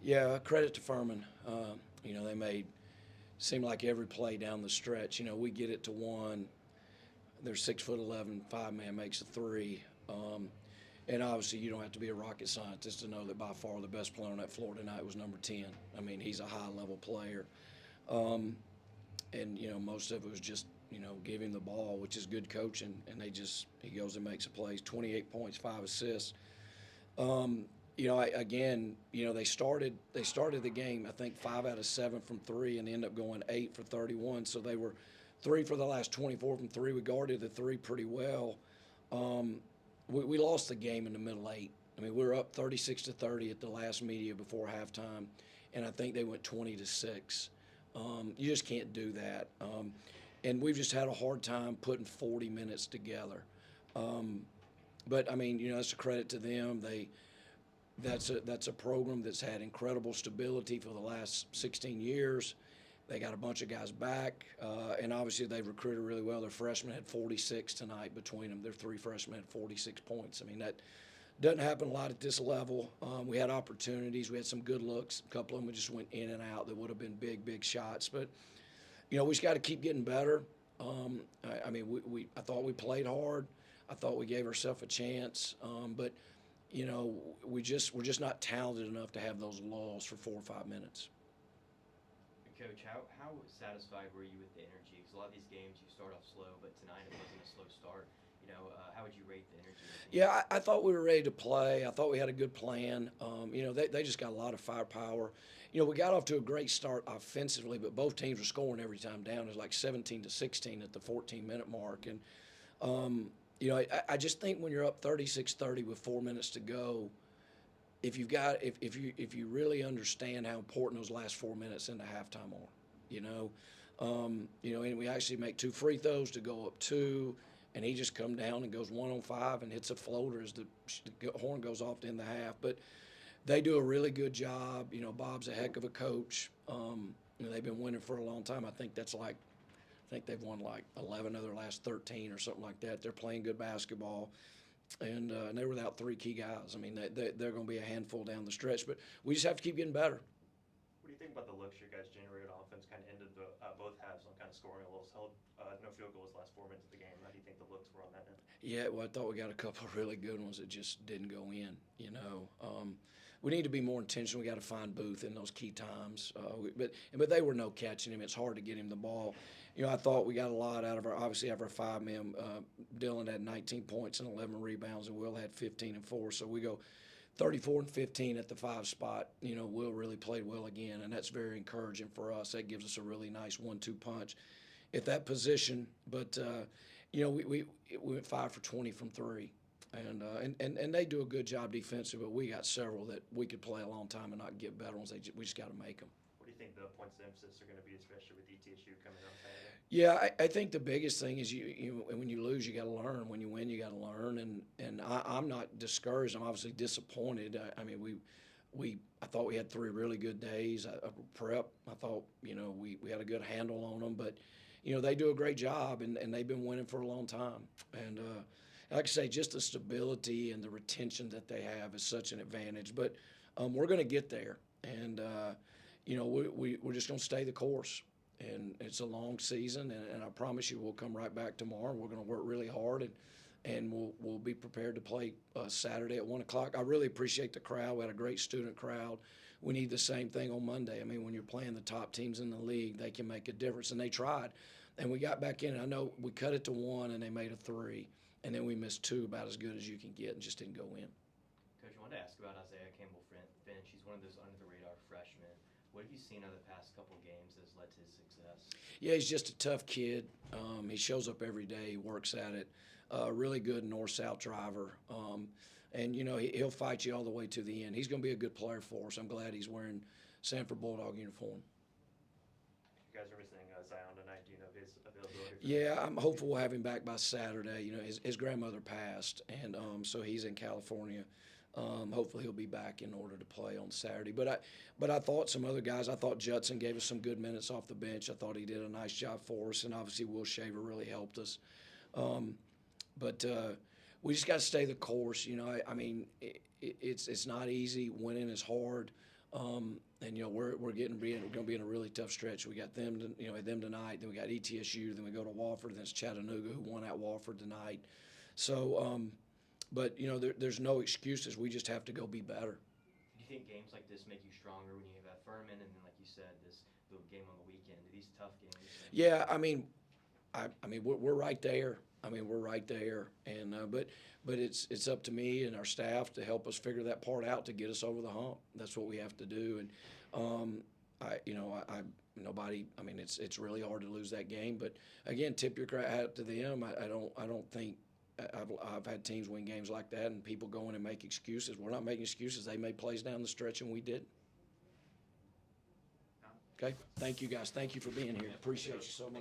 Yeah, credit to Furman. They made seem like every play down the stretch. We get it to one. They're 6'11", 5-man makes a three. And obviously, you don't have to be a rocket scientist to know that by far the best player on that floor tonight was number 10. I mean, he's a high-level player. And most of it was just, give him the ball, which is good coaching. And he goes and makes a play. 28 points, 5 assists. They started the game, I think 5 out of 7 from 3 and ended up going 8 for 31. So they were 3 for the last 24 from 3. We guarded the 3 pretty well. We lost the game in the middle 8. I mean, we were up 36-30 at the last media before halftime, and I think they went 20-6. You just can't do that. And we've just had a hard time putting 40 minutes together. But I mean, that's a credit to them. That's a program that's had incredible stability for the last 16 years. They got a bunch of guys back, and obviously they've recruited really well. Their freshmen had 46 tonight between them. Their 3 freshmen had 46 points. I mean, that doesn't happen a lot at this level. We had opportunities. We had some good looks. A couple of them just went in and out that would have been big shots. But, we just got to keep getting better. I thought we played hard. I thought we gave ourselves a chance. But we're just not talented enough to have those lulls for 4 or 5 minutes. Coach, how satisfied were you with the energy? Because a lot of these games you start off slow, but tonight it wasn't a slow start. How would you rate the energy? Yeah, I thought we were ready to play. I thought we had a good plan. They just got a lot of firepower. We got off to a great start offensively, but both teams were scoring every time down. It was like 17-16 at the 14-minute mark. And, I just think when you're up 36-30 with 4 minutes to go, if you really understand how important those last 4 minutes into halftime are, and we actually make 2 free throws to go up 2, and he just come down and goes 1 on 5 and hits a floater as the horn goes off to end the half. But they do a really good job. Bob's a heck of a coach. They've been winning for a long time. I think they've won like 11 of their last 13 or something like that. They're playing good basketball. And they're without 3 key guys. I mean, they're going to be a handful down the stretch, but we just have to keep getting better. What do you think about the looks your guys generated on offense? Kind of ended both halves on kind of scoring a little. Held no field goals last 4 minutes of the game. How do you think the looks were on that end? Yeah, well, I thought we got a couple of really good ones that just didn't go in. We need to be more intentional. We got to find Booth in those key times. But they were no catching him. It's hard to get him the ball. I thought we got a lot out of our 5-man. Dylan had 19 points and 11 rebounds, and Will had 15 and 4. So we go 34 and 15 at the 5 spot. Will really played well again, and that's very encouraging for us. That gives us a really nice 1-2 punch at that position. But we went 5 for 20 from 3. And they do a good job defensive, but we got several that we could play a long time and not get better ones. We just got to make them. What do you think the points of emphasis are going to be, especially with ETSU coming on Saturday? Yeah, I think the biggest thing is when you lose, you got to learn. When you win, you got to learn. And I'm not discouraged. I'm obviously disappointed. I thought we had 3 really good days. Prep, I thought we had a good handle on them, but they do a great job, and they've been winning for a long time. And like I say, just the stability and the retention that they have is such an advantage. But we're going to get there, and we're just going to stay the course. And it's a long season, and I promise you we'll come right back tomorrow. We're going to work really hard, and we'll be prepared to play Saturday at 1 o'clock. I really appreciate the crowd. We had a great student crowd. We need the same thing on Monday. I mean, when you're playing the top teams in the league, they can make a difference, and they tried. And we got back in, and I know we cut it to 1, and they made a 3. And then we missed 2 about as good as you can get and just didn't go in. Coach, I wanted to ask about Isaiah Campbell-Finch. He's one of those under-the-radar freshmen. What have you seen over the past couple games that has led to his success? Yeah, he's just a tough kid. He shows up every day. He works at it. Really good north-south driver. And, he'll fight you all the way to the end. He's going to be a good player for us. I'm glad he's wearing Samford Bulldog uniform. You guys are missing Zion tonight. Do you know his availability? Yeah, I'm hopeful we'll have him back by Saturday. His grandmother passed, and so he's in California. Hopefully he'll be back in order to play on Saturday. But I thought some other guys. I thought Judson gave us some good minutes off the bench. I thought he did a nice job for us, and obviously Will Shaver really helped us. But we just got to stay the course. It's not easy. Winning is hard. And we're going to be in a really tough stretch. We got them, them tonight. Then we got ETSU. Then we go to Wofford. Then it's Chattanooga, who won at Wofford tonight. So, but there's no excuses. We just have to go be better. Do you think games like this make you stronger when you have Furman and then, like you said, this little game on the weekend? These tough games. Yeah, we're right there. We're right there, and but it's up to me and our staff to help us figure that part out to get us over the hump. That's what we have to do, and nobody. It's really hard to lose that game, but again, tip your hat to them. I don't think. I've had teams win games like that, and people go in and make excuses. We're not making excuses. They made plays down the stretch, and we did. Okay, thank you guys. Thank you for being here. Appreciate you so much.